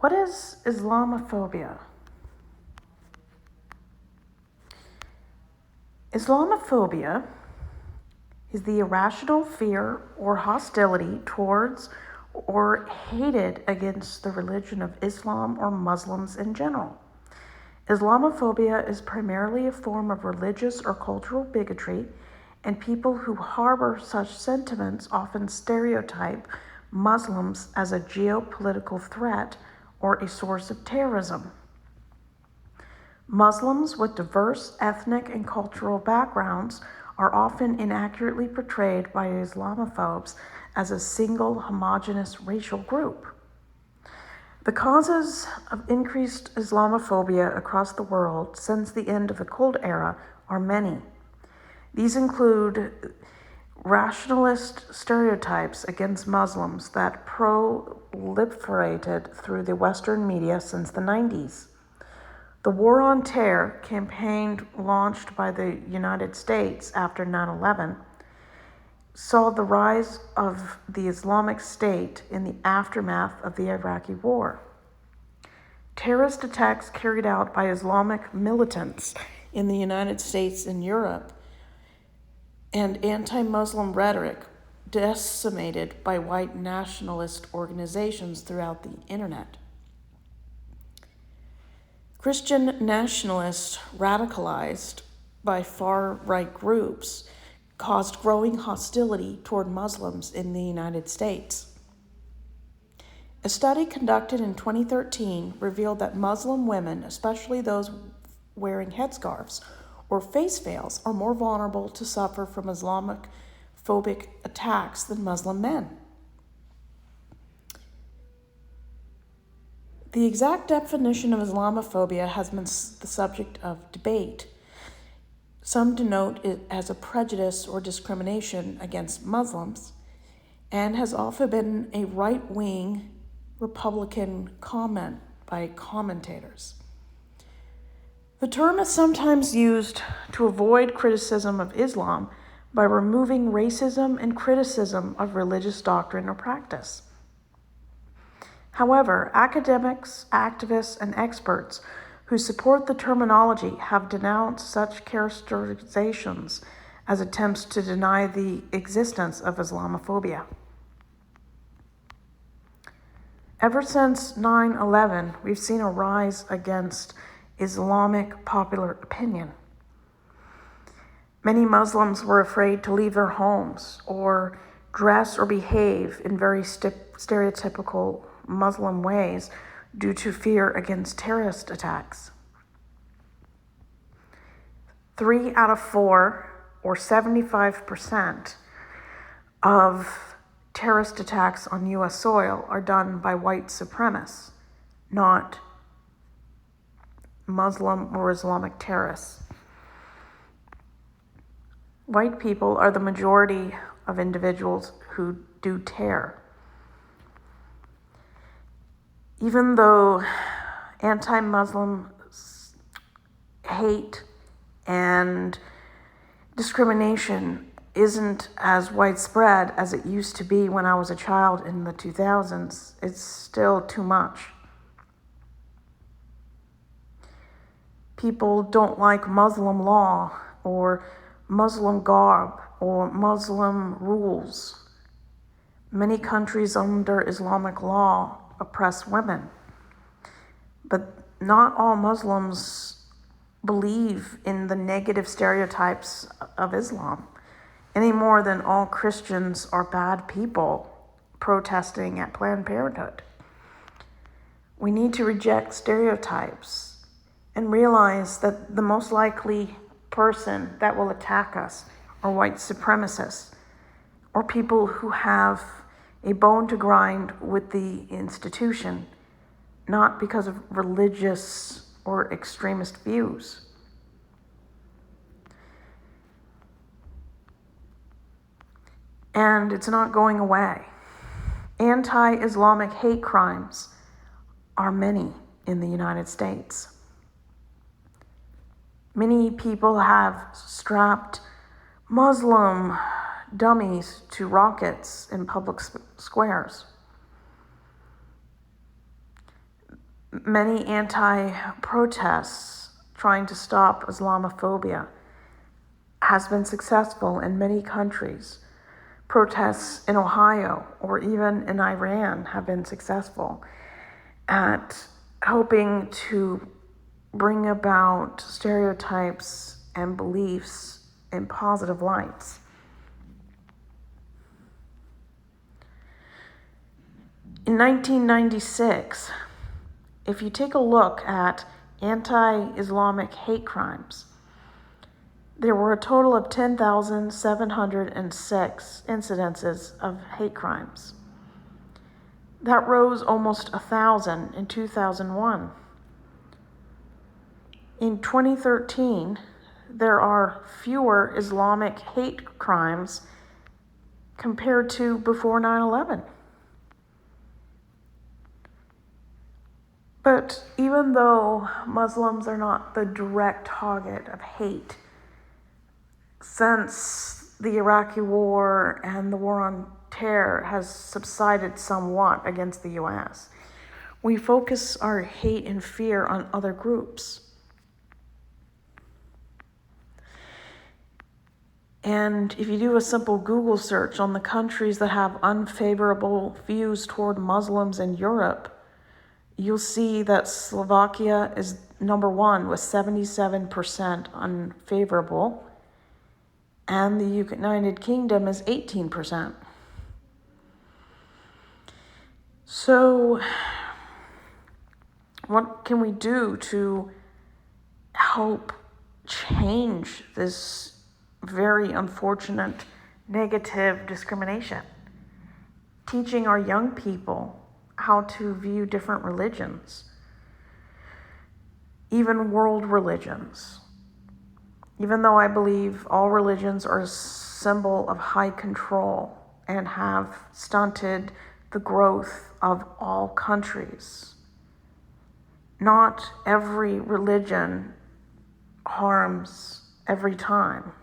What is Islamophobia? Islamophobia is the irrational fear or hostility towards or hated against the religion of Islam or Muslims in general. Islamophobia is primarily a form of religious or cultural bigotry, and people who harbor such sentiments often stereotype Muslims as a geopolitical threat or a source of terrorism. Muslims with diverse ethnic and cultural backgrounds are often inaccurately portrayed by Islamophobes as a single homogeneous racial group. The causes of increased Islamophobia across the world since the end of the Cold Era are many. These include rationalist stereotypes against Muslims that proliferated through the Western media since the 90s. The War on Terror campaign launched by the United States after 9/11 saw the rise of the Islamic State in the aftermath of the Iraqi War. Terrorist attacks carried out by Islamic militants in the United States and Europe, and anti-Muslim rhetoric decimated by white nationalist organizations throughout the internet. Christian nationalists radicalized by far-right groups caused growing hostility toward Muslims in the United States. A study conducted in 2013 revealed that Muslim women, especially those wearing headscarves or face veils, are more vulnerable to suffer from Islamophobic attacks than Muslim men. The exact definition of Islamophobia has been the subject of debate. Some denote it as a prejudice or discrimination against Muslims, and has often been a right-wing Republican comment by commentators. The term is sometimes used to avoid criticism of Islam by removing racism and criticism of religious doctrine or practice. However, academics, activists, and experts who support the terminology have denounced such characterizations as attempts to deny the existence of Islamophobia. Ever since 9/11, we've seen a rise against Islamic popular opinion. Many Muslims were afraid to leave their homes or dress or behave in very stereotypical Muslim ways due to fear against terrorist attacks. 3 out of 4, or 75%, of terrorist attacks on U.S. soil are done by white supremacists, not Muslim or Islamic terrorists. White people are the majority of individuals who do terror. Even though anti-Muslim hate and discrimination isn't as widespread as it used to be when I was a child in the 2000s, it's still too much. People don't like Muslim law or Muslim garb or Muslim rules. Many countries under Islamic law oppress women, but not all Muslims believe in the negative stereotypes of Islam any more than all Christians are bad people protesting at Planned Parenthood. We need to reject stereotypes and realize that the most likely person that will attack us are white supremacists or people who have a bone to grind with the institution, not because of religious or extremist views. And it's not going away. Anti-Islamic hate crimes are many in the United States. Many people have strapped Muslim dummies to rockets in public squares. Many anti-protests trying to stop Islamophobia has been successful in many countries. Protests in Ohio or even in Iran have been successful at helping to bring about stereotypes and beliefs in positive lights. In 1996, if you take a look at anti-Islamic hate crimes, there were a total of 10,706 incidences of hate crimes. That rose almost 1,000 in 2001. In 2013, there are fewer Islamic hate crimes compared to before 9/11. But even though Muslims are not the direct target of hate, since the Iraqi war and the war on terror has subsided somewhat against the US, we focus our hate and fear on other groups. And if you do a simple Google search on the countries that have unfavorable views toward Muslims in Europe, you'll see that Slovakia is number one with 77% unfavorable, and the United Kingdom is 18%. So, what can we do to help change this very unfortunate negative discrimination? Teaching our young people how to view different religions, even world religions. Even though I believe all religions are a symbol of high control and have stunted the growth of all countries, not every religion harms every time.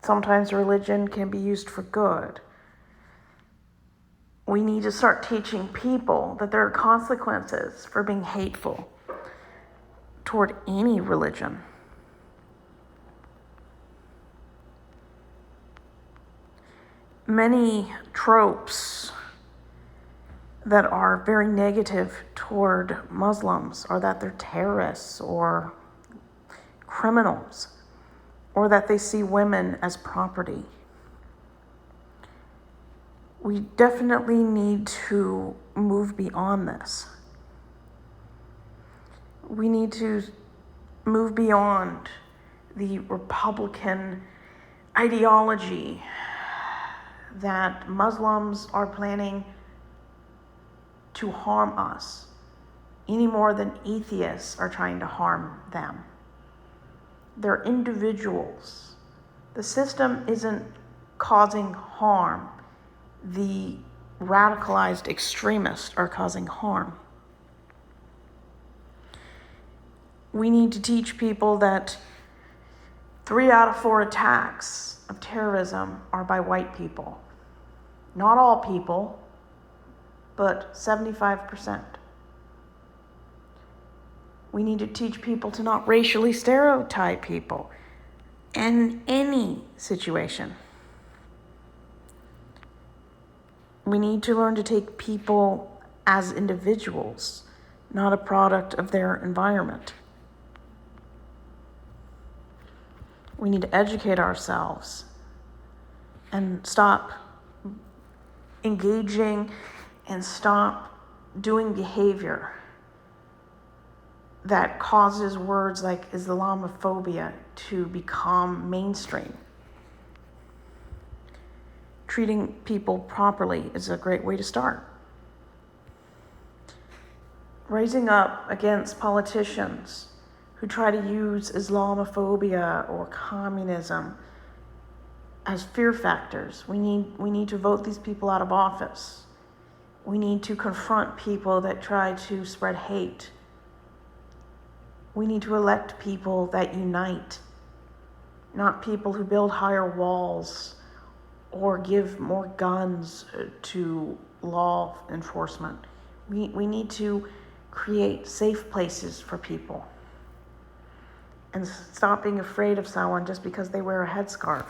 Sometimes religion can be used for good. We need to start teaching people that there are consequences for being hateful toward any religion. Many tropes that are very negative toward Muslims are that they're terrorists or criminals, or that they see women as property. We definitely need to move beyond this. We need to move beyond the Republican ideology that Muslims are planning to harm us any more than atheists are trying to harm them. They're individuals. The system isn't causing harm. The radicalized extremists are causing harm. We need to teach people that 3 out of 4 attacks of terrorism are by white people. Not all people, but 75%. We need to teach people to not racially stereotype people in any situation. We need to learn to take people as individuals, not a product of their environment. We need to educate ourselves and stop engaging and stop doing behavior that causes words like Islamophobia to become mainstream. Treating people properly is a great way to start. Rising up against politicians who try to use Islamophobia or communism as fear factors. We need to vote these people out of office. We need to confront people that try to spread hate. We need to elect people that unite, not people who build higher walls or give more guns to law enforcement. We need to create safe places for people and stop being afraid of someone just because they wear a headscarf.